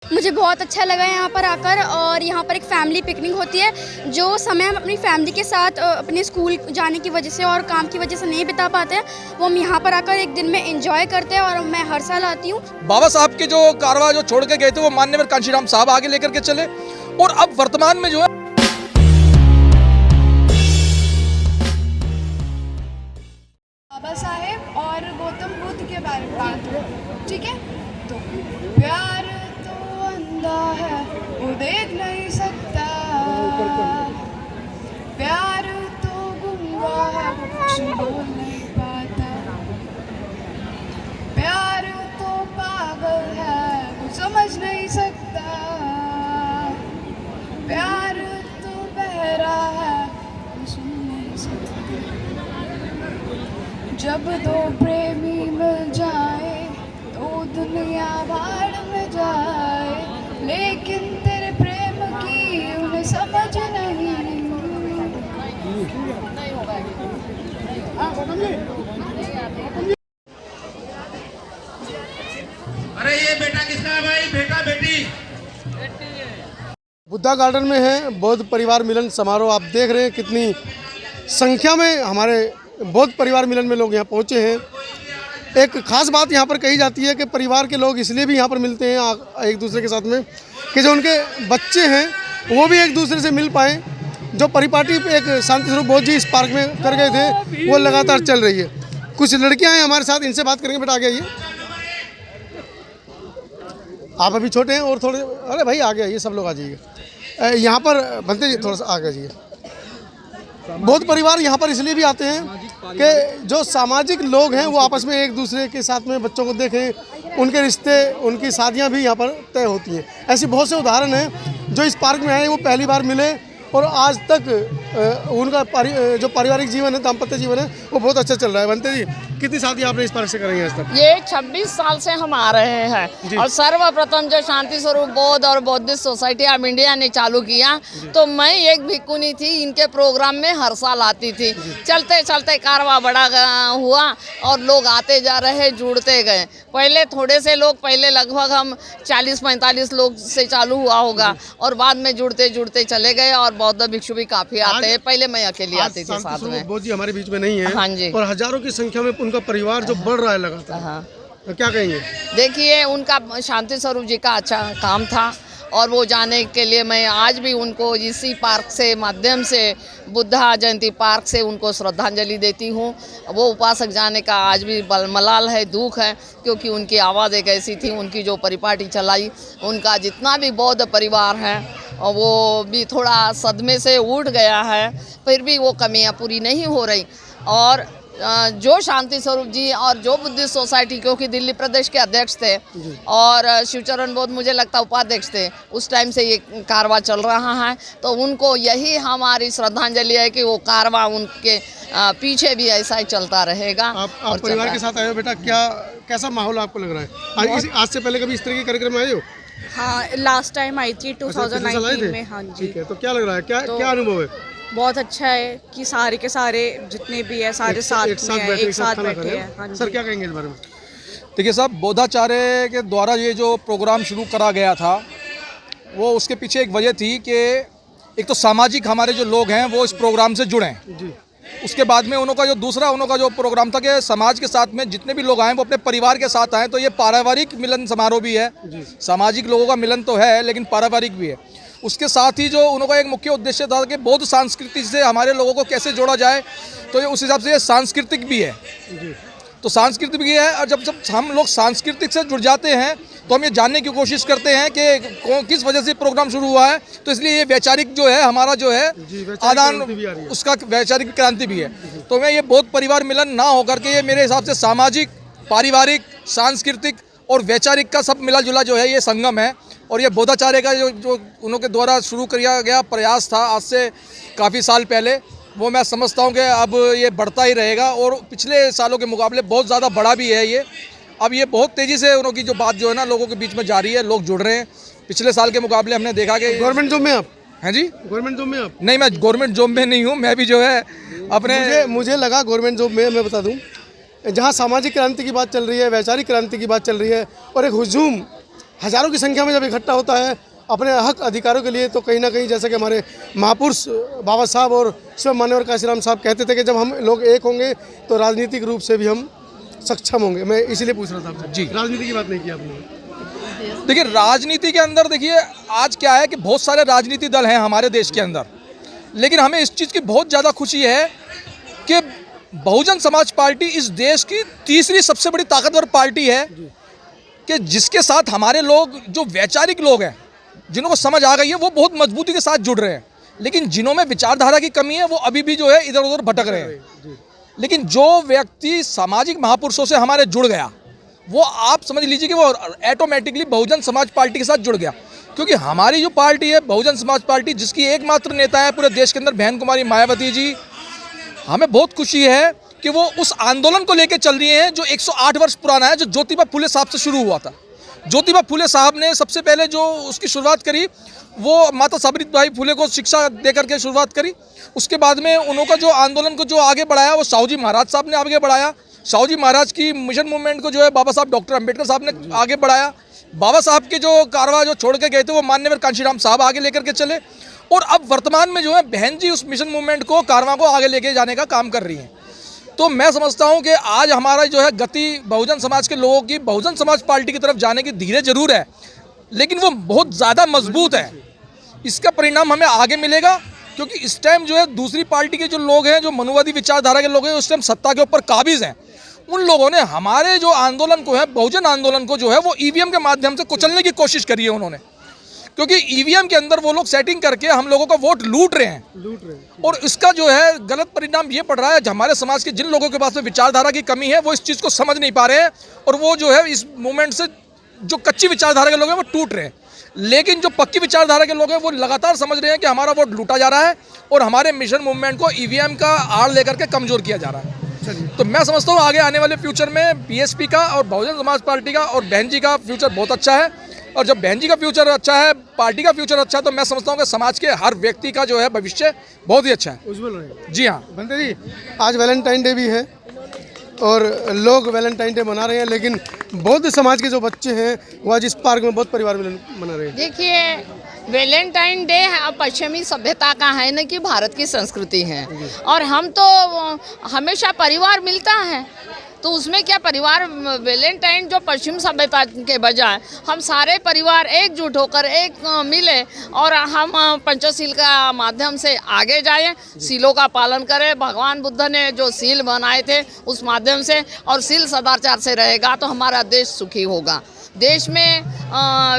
मुझे बहुत अच्छा लगा यहाँ पर आकर। और यहाँ पर एक फैमिली पिकनिक होती है, जो समय हम अपनी फैमिली के साथ अपने स्कूल जाने की वजह से और काम की वजह से नहीं बिता पाते हैं, वो हम यहाँ पर आकर एक दिन में एंजॉय करते हैं। और मैं हर साल आती हूँ। बाबा साहब के जो कारवां जो छोड़ के गए थे वो माननीय कांशीराम साहब आगे लेकर के चले, और अब वर्तमान में जो है बाबा साहेब और गौतम बुद्ध के बारे में बात हो, ठीक है। तो प्यार तो अंधा है, वो देख नहीं सकता। प्यार तो गूंगा है, वो कुछ बोल नहीं पाता। प्यार तो पागल है, वो समझ नहीं सकता। प्यार तो बहरा है, वो सुन नहीं सकता। जब दो प्रेमी मिल जाए तो दुनिया भाड़ में जाए, लेकिन तेरे प्रेम की उन्हें समझ नहीं। अरे ये बेटा किसका है भाई? बेटा बेटी? बुद्धा गार्डन में है बौद्ध परिवार मिलन समारोह। आप देख रहे हैं कितनी संख्या में हमारे बौद्ध परिवार मिलन में लोग यहाँ पहुँचे हैं। एक ख़ास बात यहाँ पर कही जाती है कि परिवार के लोग इसलिए भी यहाँ पर मिलते हैं एक दूसरे के साथ में कि जो उनके बच्चे हैं वो भी एक दूसरे से मिल पाएँ। जो परिपाटी एक शांति स्वरूप बौद्ध जी इस पार्क में कर गए थे वो लगातार चल रही है। कुछ लड़कियाँ हैं हमारे साथ, इनसे बात करेंगे। बेटा आगे आइए, आप अभी छोटे हैं और थोड़े, अरे भाई आगे आइए, सब लोग आ जाइए। यहाँ पर बनते जी थोड़ा सा आगे जाइए। बौद्ध परिवार यहाँ पर इसलिए भी आते हैं कि जो सामाजिक लोग हैं वो आपस में एक दूसरे के साथ में बच्चों को देखें, उनके रिश्ते, उनकी शादियाँ भी यहाँ पर तय होती हैं। ऐसे बहुत से उदाहरण हैं जो इस पार्क में आए, वो पहली बार मिले और आज तक उनका जो पारिवारिक जीवन है, दाम्पत्य जीवन है, वो बहुत अच्छा चल रहा है। बनते जी, कितनी शादी आपने इस पार्क से कराई है आज तक? ये 26 साल से हम आ रहे हैं। और सर्वप्रथम जो शांति स्वरूप बौद्ध और बौद्धिस्ट सोसाइटी ऑफ इंडिया ने चालू किया, तो मैं एक भिक्खुनी थी, इनके प्रोग्राम में हर साल आती थी। चलते चलते कारवां बड़ा हुआ और लोग आते जा रहे, जुड़ते गए। पहले थोड़े से लोग, पहले लगभग हम 40-45 लोग से चालू हुआ होगा, और बाद में जुड़ते जुड़ते चले गए। और बौद्ध भिक्षु भी काफी आते हैं। पहले मैं अकेली आती थी साथ में। बौद्ध जी हमारे बीच में नहीं है। हाँ जी। और हजारों की संख्या में उनका परिवार जो बढ़ रहा है लगातार। हाँ, तो क्या कहेंगे? देखिए, उनका शांति स्वरूप जी का अच्छा काम था, और वो जाने के लिए मैं आज भी उनको इसी पार्क से माध्यम से, बुद्धा जयंती पार्क से उनको श्रद्धांजलि देती हूँ। वो उपासक जाने का आज भी मलाल है, दुख है, क्योंकि उनकी आवाज़ एक ऐसी थी, उनकी जो परिपाटी चलाई, उनका जितना भी बौद्ध परिवार है वो भी थोड़ा सदमे से उठ गया है, फिर भी वो कमियाँ पूरी नहीं हो रही। और जो शांति स्वरूप जी और जो बुद्धिस्ट सोसाइटी, क्योंकि दिल्ली प्रदेश के अध्यक्ष थे और शिवचरण बौद्ध मुझे लगता उपाध्यक्ष थे उस टाइम से ये कारवां चल रहा है, तो उनको यही हमारी श्रद्धांजलि है कि वो कारवां उनके पीछे भी ऐसा ही चलता रहेगा। आप परिवार के साथ आए हो बेटा, कैसा माहौल आपको लग रहा है? आज से पहले कभी इस तरह के कार्यक्रम में आए हो? हाँ, लास्ट टाइम आई थी 2019 में। हाँ जी। ठीक है, तो क्या लग रहा है, क्या अनुभव है? बहुत अच्छा है कि सारे के सारे जितने भी है सारे साथ में एक साथ बैठे हैं। हाँ जी। सर क्या कहेंगे इस बारे में? देखिए साहब, बौद्धाचार्य के द्वारा ये जो प्रोग्राम शुरू करा गया था, वो उसके पीछे एक वजह थी कि एक तो सामाजिक हमारे जो लोग हैं वो इस प्रोग्राम से जुड़ें जी। उसके बाद में उनका जो प्रोग्राम था कि समाज के साथ में जितने भी लोग आए वो अपने परिवार के साथ आए, तो ये पारिवारिक मिलन समारोह भी है। सामाजिक लोगों का मिलन तो है, लेकिन पारिवारिक भी है। उसके साथ ही जो उनका एक मुख्य उद्देश्य था कि बौद्ध संस्कृति से हमारे लोगों को कैसे जोड़ा जाए, तो ये उस हिसाब से ये सांस्कृतिक भी है। तो सांस्कृतिक भी है, और जब हम लोग सांस्कृतिक से जुड़ जाते हैं तो हम ये जानने की कोशिश करते हैं कि किस वजह से प्रोग्राम शुरू हुआ है। तो इसलिए ये वैचारिक जो है हमारा जो है आदान, उसका वैचारिक क्रांति भी है। तो मैं ये बौद्ध परिवार मिलन ना होकर के ये मेरे हिसाब से सामाजिक, पारिवारिक, सांस्कृतिक और वैचारिक का सब मिला जुला जो है ये संगम है। और ये बौद्धाचार्य का जो उनके द्वारा शुरू किया गया प्रयास था आज से काफ़ी साल पहले, वो मैं समझता हूँ कि अब ये बढ़ता ही रहेगा, और पिछले सालों के मुकाबले बहुत ज़्यादा बड़ा भी है ये। अब ये बहुत तेज़ी से उनकी जो बात जो है ना लोगों के बीच में जारी है, लोग जुड़ रहे हैं। पिछले साल के मुकाबले हमने देखा कि गवर्नमेंट जॉब में आप हैं जी? गवर्नमेंट जॉब में आप? नहीं, मैं गवर्नमेंट जॉब में नहीं हूँ, मैं भी जो है अपने मुझे लगा गवर्नमेंट जॉब में। मैं बता दूँ, जहाँ सामाजिक क्रांति की बात चल रही है, वैचारिक क्रांति की बात चल रही है, और एक हुजूम हज़ारों की संख्या में जब इकट्ठा होता है अपने हक अधिकारों के लिए, तो कहीं ना कहीं जैसे कि हमारे महापुरुष बाबा साहब और स्वयं मान्यवर काशीराम साहब कहते थे कि जब हम लोग एक होंगे तो राजनीतिक रूप से भी हम सक्षम होंगे। मैं इसीलिए पूछ रहा था आपसे। जी। राजनीति की बात नहीं की आपने। देखिए, राजनीति के अंदर देखिए आज क्या है कि बहुत सारे राजनीति दल हैं हमारे देश के अंदर, लेकिन हमें इस चीज़ की बहुत ज़्यादा खुशी है कि बहुजन समाज पार्टी इस देश की तीसरी सबसे बड़ी ताकतवर पार्टी है कि जिसके साथ हमारे लोग, जो वैचारिक लोग हैं, जिनको समझ आ गई है, वो बहुत मजबूती के साथ जुड़ रहे हैं। लेकिन जिन्हों में विचारधारा की कमी है वो अभी भी जो है इधर उधर भटक रहे हैं। लेकिन जो व्यक्ति सामाजिक महापुरुषों से हमारे जुड़ गया, वो आप समझ लीजिए कि वो ऑटोमेटिकली बहुजन समाज पार्टी के साथ जुड़ गया। क्योंकि हमारी जो पार्टी है बहुजन समाज पार्टी, जिसकी एकमात्र नेता है पूरे देश के अंदर बहन कुमारी मायावती जी, हमें बहुत खुशी है कि वो उस आंदोलन को लेकर चल रही हैं जो 108 वर्ष पुराना है, जो ज्योतिबा फुले साहब से शुरू हुआ था। ज्योतिबा फुले साहब ने सबसे पहले जो उसकी शुरुआत करी वो माता सावित्रीबाई फुले को शिक्षा दे करके शुरुआत करी। उसके बाद में उनका जो आंदोलन को जो आगे बढ़ाया वो साहू जी महाराज साहब ने आगे बढ़ाया। साहू जी महाराज की मिशन मूवमेंट को जो है बाबा साहब डॉक्टर अंबेडकर साहब ने आगे बढ़ाया। बाबा साहब के जो कारवा जो छोड़ के गए थे वो मान्यवर कांशीराम साहब आगे लेकर के चले, और अब वर्तमान में जो है बहन जी उस मिशन मूवमेंट को, कारवा को आगे लेके जाने का काम कर रही हैं। तो मैं समझता हूं कि आज हमारा जो है गति बहुजन समाज के लोगों की बहुजन समाज पार्टी की तरफ जाने की धीरे जरूर है, लेकिन वो बहुत ज़्यादा मजबूत है। इसका परिणाम हमें आगे मिलेगा, क्योंकि इस टाइम जो है दूसरी पार्टी के जो लोग हैं, जो मनुवादी विचारधारा के लोग हैं, उस टाइम सत्ता के ऊपर काबिज हैं। उन लोगों ने हमारे जो आंदोलन को है, बहुजन आंदोलन को जो है वो ईवीएम के माध्यम से कुचलने की कोशिश करी है उन्होंने, क्योंकि ईवीएम के अंदर वो लोग सेटिंग करके हम लोगों का वोट लूट रहे हैं। और इसका जो है गलत परिणाम ये पड़ रहा है, हमारे समाज के जिन लोगों के पास में विचारधारा की कमी है वो इस चीज़ को समझ नहीं पा रहे हैं, और वो जो है इस मूवमेंट से जो कच्ची विचारधारा के लोग हैं वो टूट रहे हैं। लेकिन जो पक्की विचारधारा के लोग हैं वो लगातार समझ रहे हैं कि हमारा वोट लूटा जा रहा है और हमारे मिशन मूवमेंट को ईवीएम का आड़ लेकर के कमज़ोर किया जा रहा है। तो मैं समझता हूँ आगे आने वाले फ्यूचर में बीएसपी का और बहुजन समाज पार्टी का और बहन जी का फ्यूचर बहुत अच्छा है। और जब बहन जी का फ्यूचर अच्छा है, पार्टी का फ्यूचर अच्छा है, तो मैं समझता हूँ कि समाज के हर व्यक्ति का जो है भविष्य बहुत ही अच्छा है, उज्जवल रहेगा। जी हाँ। बंदे जी, आज वैलेंटाइन डे भी है और लोग वैलेंटाइन डे मना रहे हैं, लेकिन बौद्ध समाज के जो बच्चे हैं वो आज इस पार्क में बहुत परिवार मिलन मना रहे हैं। देखिए, वैलेंटाइन डे पश्चिमी सभ्यता का है, न कि भारत की संस्कृति है। और हम तो हमेशा परिवार मिलता है, तो उसमें क्या परिवार, वैलेंटाइन जो पश्चिम सभ्यता के बजाय हम सारे परिवार एकजुट होकर एक मिले और हम पंचशील का माध्यम से आगे जाएं, सीलों का पालन करें। भगवान बुद्ध ने जो सील बनाए थे उस माध्यम से, और सील सदाचार से रहेगा तो हमारा देश सुखी होगा। देश में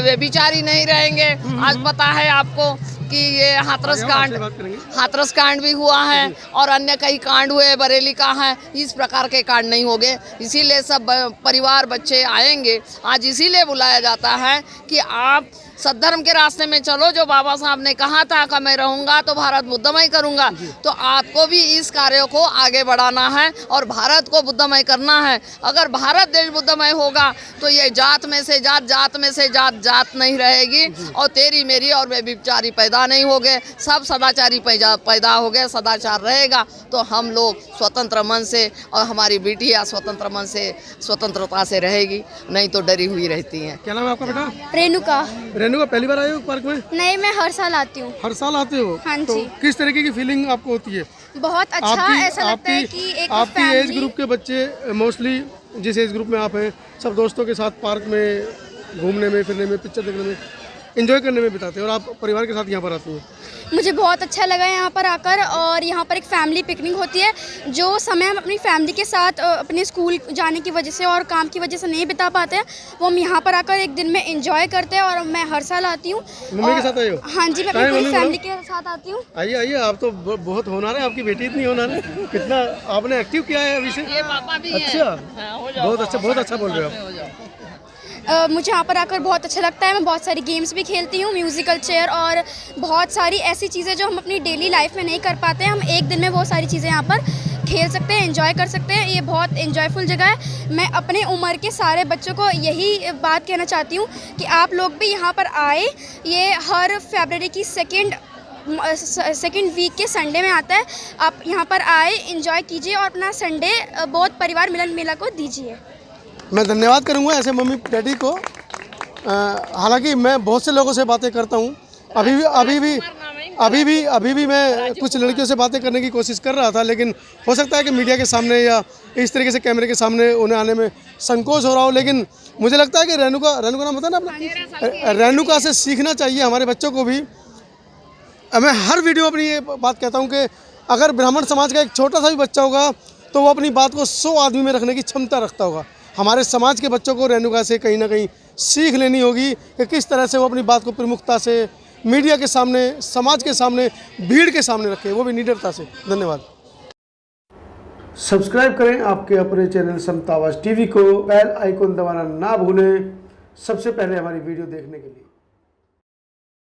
व्यभिचारी नहीं रहेंगे। आज पता है आपको कि ये हाथरस कांड भी हुआ है और अन्य कई कांड हुए, बरेली का है, इस प्रकार के कांड नहीं हो गए। इसीलिए सब परिवार बच्चे आएंगे। आज इसीलिए बुलाया जाता है कि आप सद्धर्म के रास्ते में चलो, जो बाबा साहब ने कहा था कि मैं रहूँगा तो भारत बुद्धमय करूँगा। तो आपको भी इस कार्य को आगे बढ़ाना है और भारत को बुद्धमय करना है। अगर भारत देश बुद्धमय होगा तो ये जात में से जात, जात में से जात, जात नहीं रहेगी, और तेरी मेरी और व्यभिचारी पैदा नहीं हो गए, सब सदाचारी पैदा हो गए। सदाचार रहेगा तो हम लोग स्वतंत्र मन से, और हमारी बेटियाँ स्वतंत्र मन से, स्वतंत्रता से रहेगी, नहीं तो डरी हुई रहती हैं। क्या नाम है आपका बेटा? रेणुका। रेणुका, पहली बार आए हो पार्क में? नहीं, मैं हर साल आती हूँ। हर साल आते हो? हाँ तो जी। किस तरीके की फीलिंग आपको होती है? बहुत अच्छा, ऐसा लगता है कि एक आपकी एज फैमिली। ग्रुप के बच्चे मोस्टली जिस एज ग्रुप में आप हैं, सब दोस्तों के साथ पार्क में घूमने में, फिरने में, पिक्चर देखने में, एंजॉय करने में बिताते हैं, और आप परिवार के साथ यहाँ पर आती हैं। मुझे बहुत अच्छा लगा यहाँ पर आकर, और यहाँ पर एक फैमिली पिकनिक होती है। जो समय हम अपनी फैमिली के साथ अपने स्कूल जाने की वजह से और काम की वजह से नहीं बिता पाते हैं, वो हम यहाँ पर आकर एक दिन में एंजॉय करते हैं। और मैं हर साल आती हूँ। मम्मी के साथ आए हो? हाँ जी, मैं अपनी पूरी फैमिली के साथ आती हूँ। आइए आइए, आप तो बहुत होनहार है, आपकी बेटी इतनी होनहार है। कितना आपने एक्टिव किया है अभी से? ये पापा भी अच्छा, हैं। बहुत अच्छा बोल रहे हो आप। मुझे यहाँ पर आकर बहुत अच्छा लगता है। मैं बहुत सारी गेम्स भी खेलती हूँ, म्यूज़िकल चेयर और बहुत सारी ऐसी चीज़ें जो हम अपनी डेली लाइफ में नहीं कर पाते हैं, हम एक दिन में वो सारी चीज़ें यहाँ पर खेल सकते हैं, एंजॉय कर सकते हैं। ये बहुत एंजॉयफुल जगह है। मैं अपने उम्र के सारे बच्चों को यही बात कहना चाहती हूँ कि आप लोग भी यहाँ पर आए। ये हर फरवरी की सेकेंड वीक के संडे में आता है। आप यहाँ पर आए, एंजॉय कीजिए और अपना संडे बहुत परिवार मिलन मेला को दीजिए। मैं धन्यवाद करूंगा ऐसे मम्मी डैडी को हालांकि मैं बहुत से लोगों से बातें करता हूँ, अभी भी मैं कुछ लड़कियों से बातें करने की कोशिश कर रहा था, लेकिन हो सकता है कि मीडिया के सामने या इस तरीके से कैमरे के सामने उन्हें आने में संकोच हो रहा हो। लेकिन मुझे लगता है कि रेणुका नाम होता है ना अपना, रेणुका से सीखना चाहिए हमारे बच्चों को भी। मैं हर वीडियो में अपनी ये बात कहता हूँ कि अगर ब्राह्मण समाज का एक छोटा सा भी बच्चा होगा तो वो अपनी बात को 100 आदमी में रखने की क्षमता रखता होगा। हमारे समाज के बच्चों को रेणुका से कहीं ना कहीं सीख लेनी होगी कि किस तरह से वो अपनी बात को प्रमुखता से मीडिया के सामने, समाज के सामने, भीड़ के सामने रखे, वो भी निडरता से। धन्यवाद। सब्सक्राइब करें आपके अपने चैनल समता आवाज़ टीवी को, बेल आइकन दबाना ना भूलें सबसे पहले हमारी वीडियो देखने के लिए।